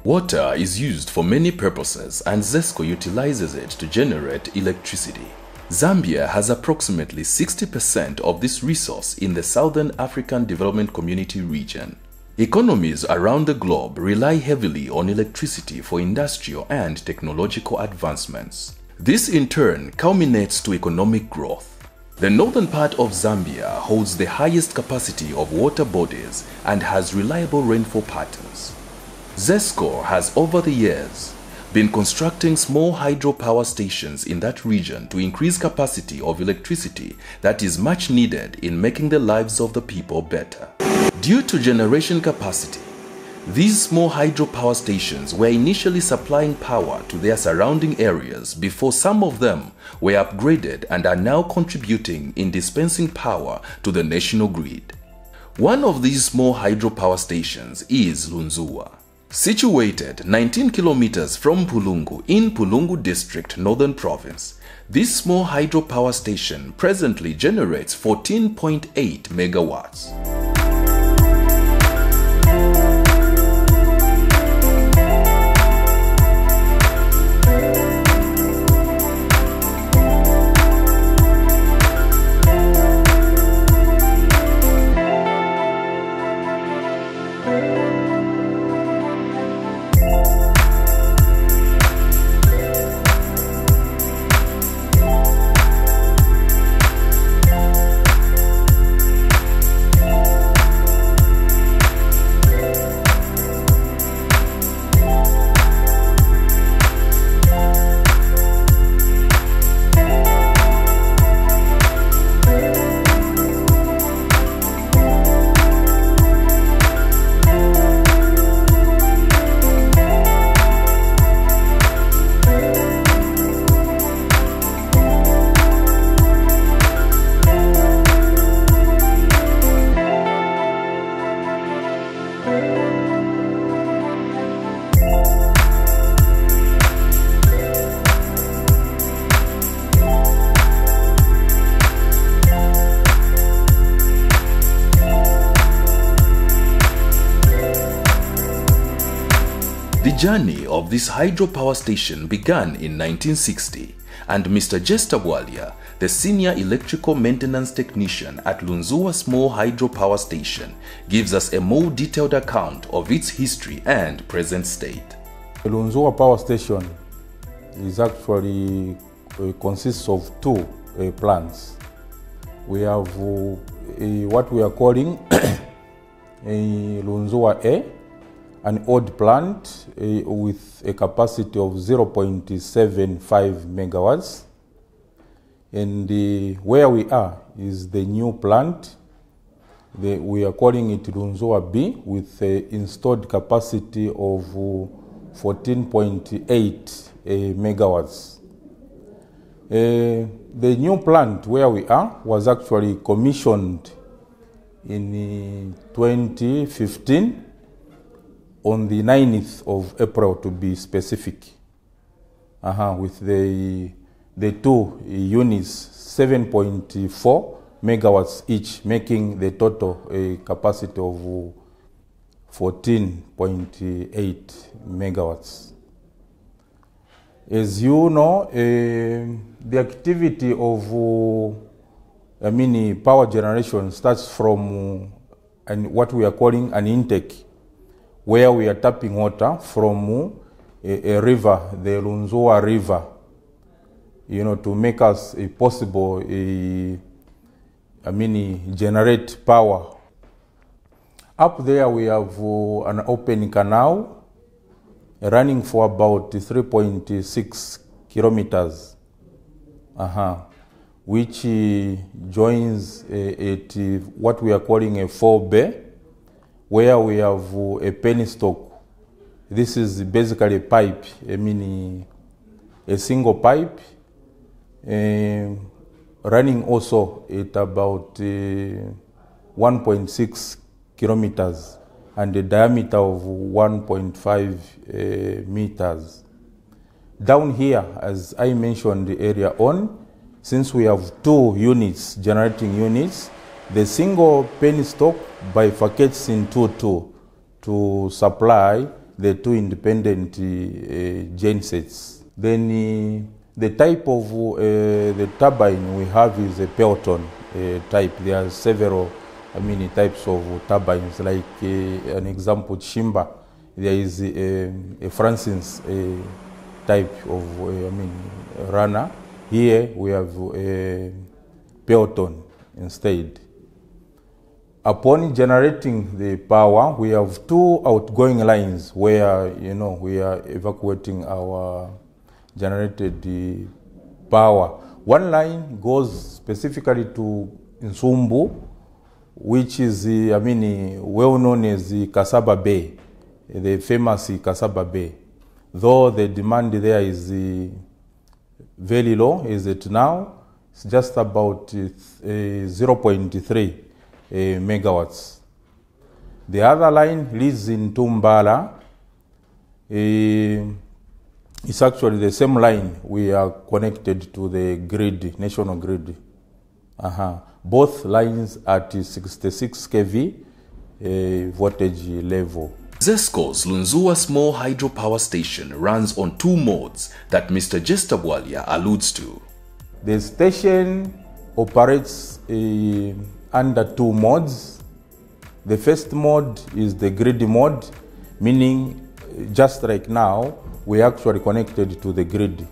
Water is used for many purposes and ZESCO utilizes it to generate electricity. Zambia has approximately 60% of this resource in the Southern African Development Community region. Economies around the globe rely heavily on electricity for industrial and technological advancements. This in turn culminates to economic growth. The northern part of Zambia holds the highest capacity of water bodies and has reliable rainfall patterns. ZESCO has over the years been constructing small hydro power stations in that region to increase capacity of electricity that is much needed in making the lives of the people better. Due to generation capacity, these small hydro power stations were initially supplying power to their surrounding areas before some of them were upgraded and are now contributing in dispensing power to the national grid. One of these small hydro power stations is Lunzua. Situated 19 kilometers from Mpulungu in Mpulungu District, Northern Province, this small hydro power station presently generates 14.8 megawatts. The journey of this hydro power station began in 1960, and Mr. Jester Walia, the senior electrical maintenance technician at Lunzua Small Hydro Power Station, gives us a more detailed account of its history and present state. The Lunzua Power Station is actually consists of two plants. We have what we are calling Lunzua A, an old plant with a capacity of 0.75 megawatts. And where we are is the new plant. We are calling it Lunzua B with an installed capacity of 14.8 megawatts. The new plant where we are was actually commissioned in 2015 on the 9th of April to be specific, with the two units 7.4 megawatts each, making the total a capacity of 14.8 megawatts. As you know, the activity of power generation starts from what we are calling an intake, where we are tapping water from a river, the Lunzua River, to make us possible generate power. Up there we have an open canal running for about 3.6 kilometers, which joins at what we are calling a 4-bay, where we have a penstock. This is basically a pipe, a single pipe, running also at about 1.6 kilometers and a diameter of 1.5 meters. Down here, as I mentioned earlier on, since we have two units, generating units, the single penstock bifurcates into two to supply the two independent gensets. Then the type of the turbine we have is a Pelton type. There are several types of turbines, like an example, Chimba. There is a Francis type of runner. Here we have a Pelton instead. Upon generating the power, we have two outgoing lines where we are evacuating our generated power. One line goes specifically to Nsumbu, which is well known as the Kasaba Bay, the famous Kasaba Bay. Though the demand there is very low, is it now? It's just about 0.3 megawatts. The other line leads into Mbala. It's actually the same line. We are connected to the grid, national grid. Both lines at 66 kV voltage level. ZESCO's Lunzua Small Hydro Power Station runs on two modes that Mr. Gestabwalia alludes to. The station operates under two modes. The first mode is the grid mode, meaning just like now, we are actually connected to the grid.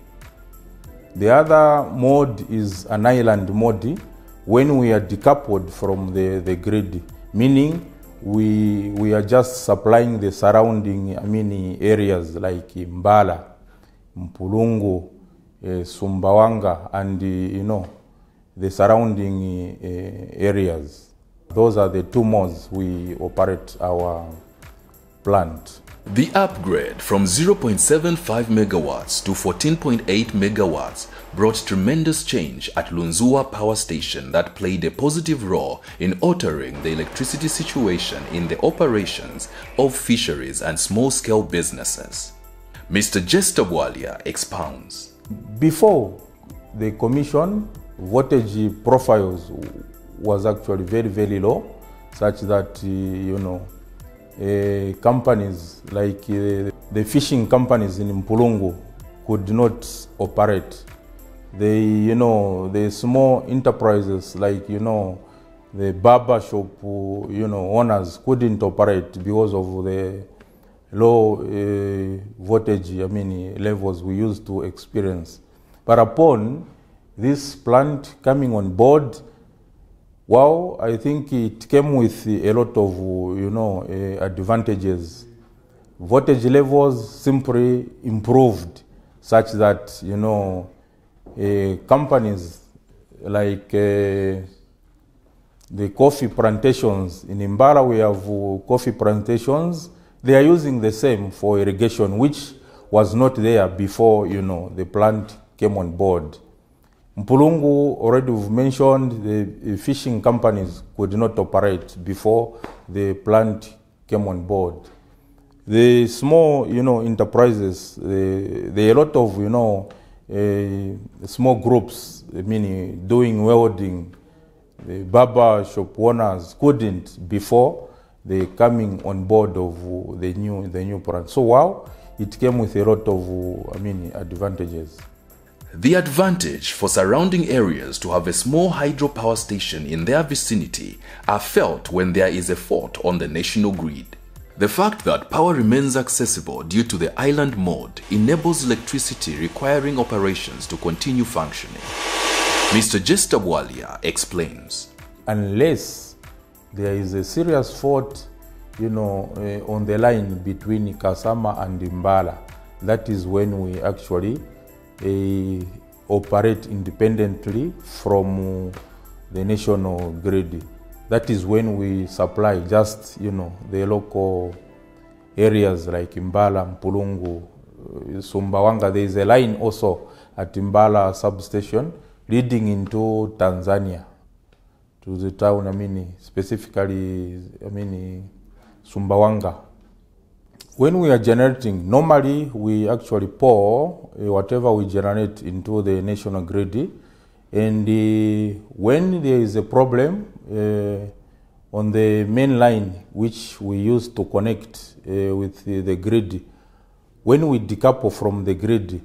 The other mode is an island mode, when we are decoupled from the grid, meaning we are just supplying the surrounding areas like Mbala, Mpulungu, Sumbawanga, and the surrounding areas. Those are the two modes we operate our plant. The upgrade from 0.75 megawatts to 14.8 megawatts brought tremendous change at Lunzua Power Station that played a positive role in altering the electricity situation in the operations of fisheries and small-scale businesses. Mr. Gestabwalia expounds. Before the commission, voltage profiles was actually very, very low, such that, companies like the fishing companies in Mpulungu could not operate. The small enterprises like, the barber shop, owners couldn't operate because of the low voltage, levels we used to experience. But upon this plant coming on board, wow, I think it came with a lot of, advantages. Voltage levels simply improved such that, companies like the coffee plantations in Mbala, we have coffee plantations. They are using the same for irrigation, which was not there before, the plant came on board. Mpulungu, already we've mentioned, the fishing companies could not operate before the plant came on board. The small, enterprises, there are a lot of, small groups, doing welding. The barber shop owners couldn't before the coming on board of the new plant. So wow, it came with a lot of, advantages. The advantage for surrounding areas to have a small hydropower station in their vicinity are felt when there is a fault on the national grid. The fact that power remains accessible due to the island mode enables electricity requiring operations to continue functioning. Mr. Gestabwalia explains. Unless there is a serious fault, on the line between Kasama and Mbala, that is when we actually operate independently from the national grid. That is when we supply just, the local areas like Mbala, Mpulungu, Sumbawanga. There is a line also at Mbala substation leading into Tanzania, to the town, specifically, Sumbawanga. When we are generating, normally we actually pour whatever we generate into the national grid, and when there is a problem, on the main line which we use to connect with the grid. When we decouple from the grid,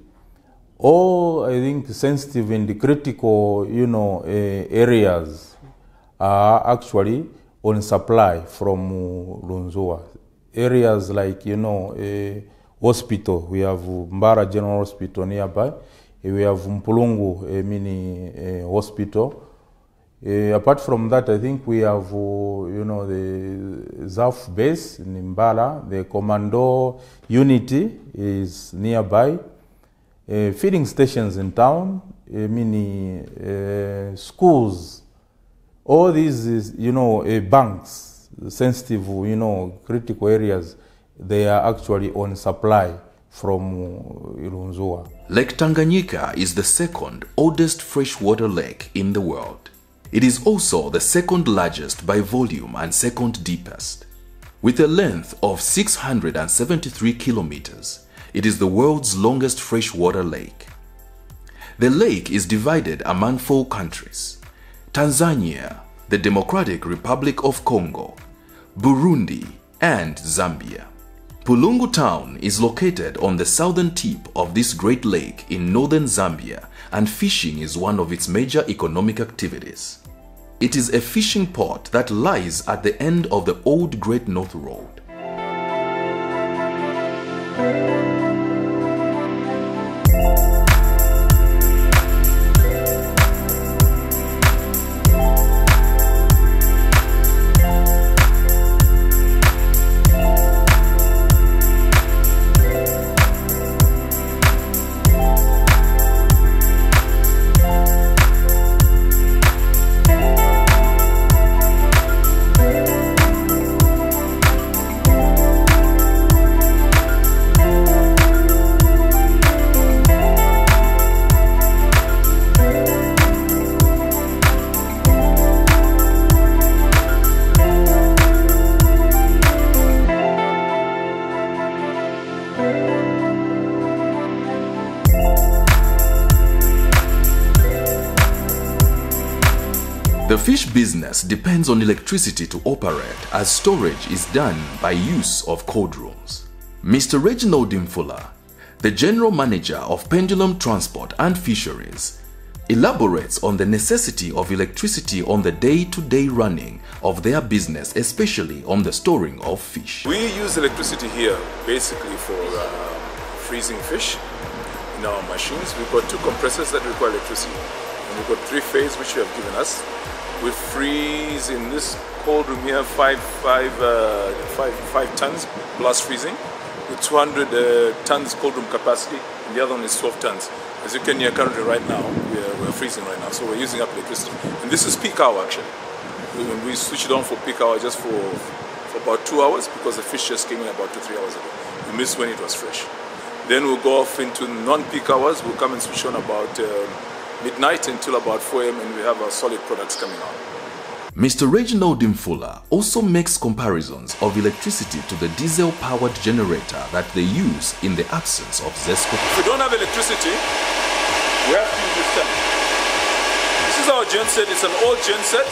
all I think sensitive and critical, areas are actually on supply from Lunzua. Areas like, hospital, we have Mbala General Hospital nearby, we have Mpulungu mini hospital. Apart from that, I think we have, the ZAF base in Mbala, the commando unity is nearby, feeding stations in town, mini schools, all these, banks, sensitive, critical areas, they are actually on supply from Lunzua. Lake Tanganyika is the second oldest freshwater lake in the world. It is also the second largest by volume and second deepest. With a length of 673 kilometers, it is the world's longest freshwater lake. The lake is divided among 4 countries: Tanzania, the Democratic Republic of Congo, Burundi, and Zambia. Mpulungu town is located on the southern tip of this great lake in northern Zambia, and fishing is one of its major economic activities. It is a fishing port that lies at the end of the old Great North Road. The fish business depends on electricity to operate, as storage is done by use of cold rooms. Mr. Reginald Mfula, the General Manager of Pendulum Transport and Fisheries, elaborates on the necessity of electricity on the day-to-day running of their business, especially on the storing of fish. We use electricity here basically for freezing fish in our machines. We've got 2 compressors that require electricity, and we've got 3-phase which you have given us. We freeze in this cold room here 5 tons plus freezing, with 200 tons cold room capacity, and the other one is 12 tons. As you can hear currently right now, we're freezing right now, so we're using up electricity. And this is peak hour actually. We switch it on for peak hour just for about 2 hours, because the fish just came in about 2-3 hours ago. We missed when it was fresh. Then we'll go off into non-peak hours. We'll come and switch on about midnight until about 4 AM, and we have our solid products coming on. Mr. Reginald Mfula also makes comparisons of electricity to the diesel-powered generator that they use in the absence of ZESCO. If we don't have electricity, we have to use this tank. This is our genset. It's an old genset.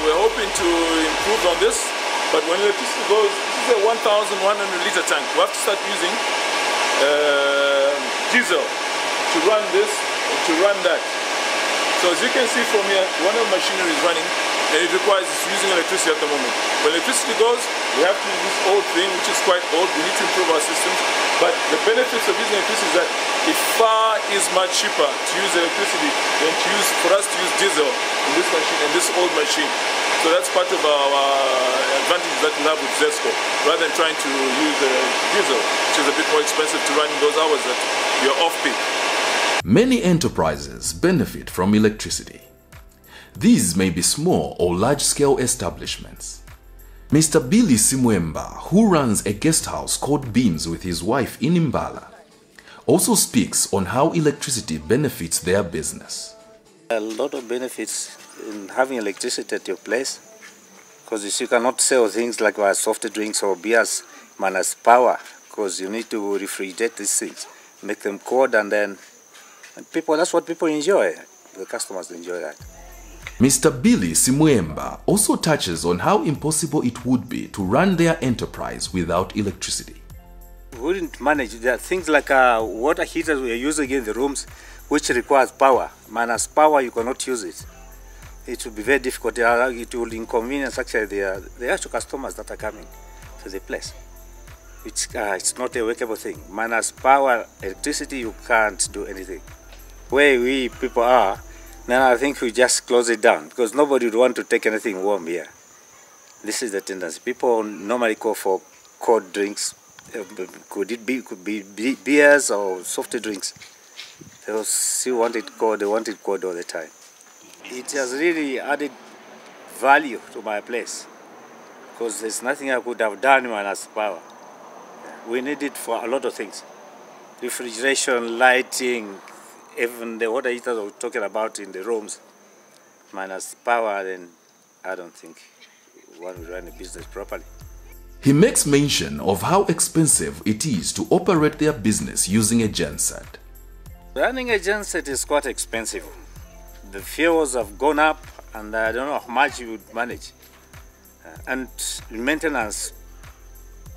We're hoping to improve on this, but when electricity goes, this is a 1,100 liter tank. We have to start using diesel to run this, to run that. So as you can see from here, one of the machinery is running, and it requires using electricity at the moment. When electricity goes, we have to use this old thing, which is quite old. We need to improve our systems. But the benefits of using electricity is that it far is much cheaper to use electricity than for us to use diesel in this machine and this old machine. So that's part of our advantage that we have with ZESCO, rather than trying to use diesel, which is a bit more expensive to run in those hours that you're off-peak. Many enterprises benefit from electricity. These may be small or large-scale establishments. Mr. Billy Simwemba, who runs a guest house called Beams with his wife in Mbala, also speaks on how electricity benefits their business. A lot of benefits in having electricity at your place, because you cannot sell things like soft drinks or beers minus power, because you need to refrigerate these things, make them cold, and then people, that's what people enjoy. The customers enjoy that. Mr. Billy Simwemba also touches on how impossible it would be to run their enterprise without electricity. We wouldn't manage. There are things like water heaters we are using in the rooms, which requires power. Minus power, you cannot use it. It will be very difficult. It will inconvenience actually the actual customers that are coming to the place. It's not a workable thing. Minus power, electricity, you can't do anything. Where we people are, now I think we just close it down because nobody would want to take anything warm here. This is the tendency. People normally call for cold drinks. Could be beers or soft drinks. They still want it cold. They want it cold all the time. It has really added value to my place because there's nothing I could have done minus power. We need it for a lot of things. Refrigeration, lighting, even the water heaters we're talking about in the rooms. Minus power, then I don't think one will run a business properly. He makes mention of how expensive it is to operate their business using a genset. Running a genset is quite expensive. The fuels have gone up and I don't know how much you would manage. And maintenance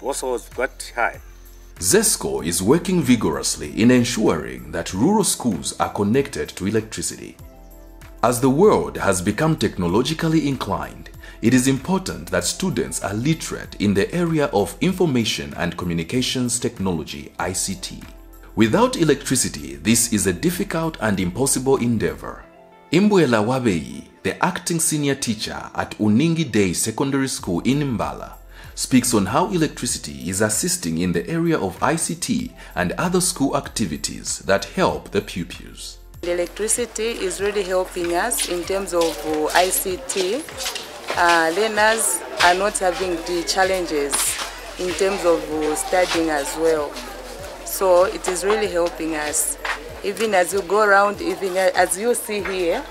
also was quite high. ZESCO is working vigorously in ensuring that rural schools are connected to electricity. As the world has become technologically inclined, it is important that students are literate in the area of information and communications technology (ICT). Without electricity, this is a difficult and impossible endeavor. Mbala Mpulungu, the acting senior teacher at Uningi Day Secondary School in Mbala, speaks on how electricity is assisting in the area of ICT and other school activities that help the pupils. The electricity is really helping us in terms of ICT. Learners are not having the challenges in terms of studying as well. So it is really helping us. Even as you go around, even as you see here,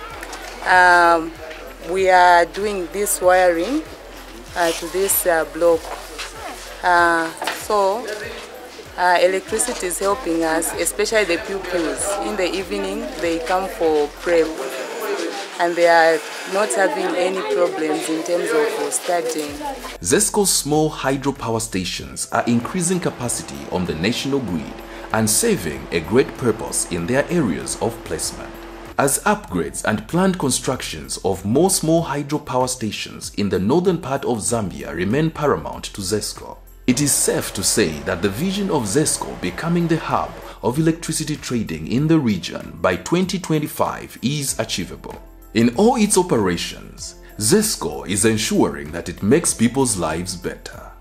we are doing this wiring to this block. So electricity is helping us, especially the pupils. In the evening, they come for prep and they are not having any problems in terms of studying. ZESCO's small hydro power stations are increasing capacity on the national grid and serving a great purpose in their areas of placement. As upgrades and planned constructions of more small hydro power stations in the northern part of Zambia remain paramount to ZESCO, it is safe to say that the vision of ZESCO becoming the hub of electricity trading in the region by 2025 is achievable. In all its operations, ZESCO is ensuring that it makes people's lives better.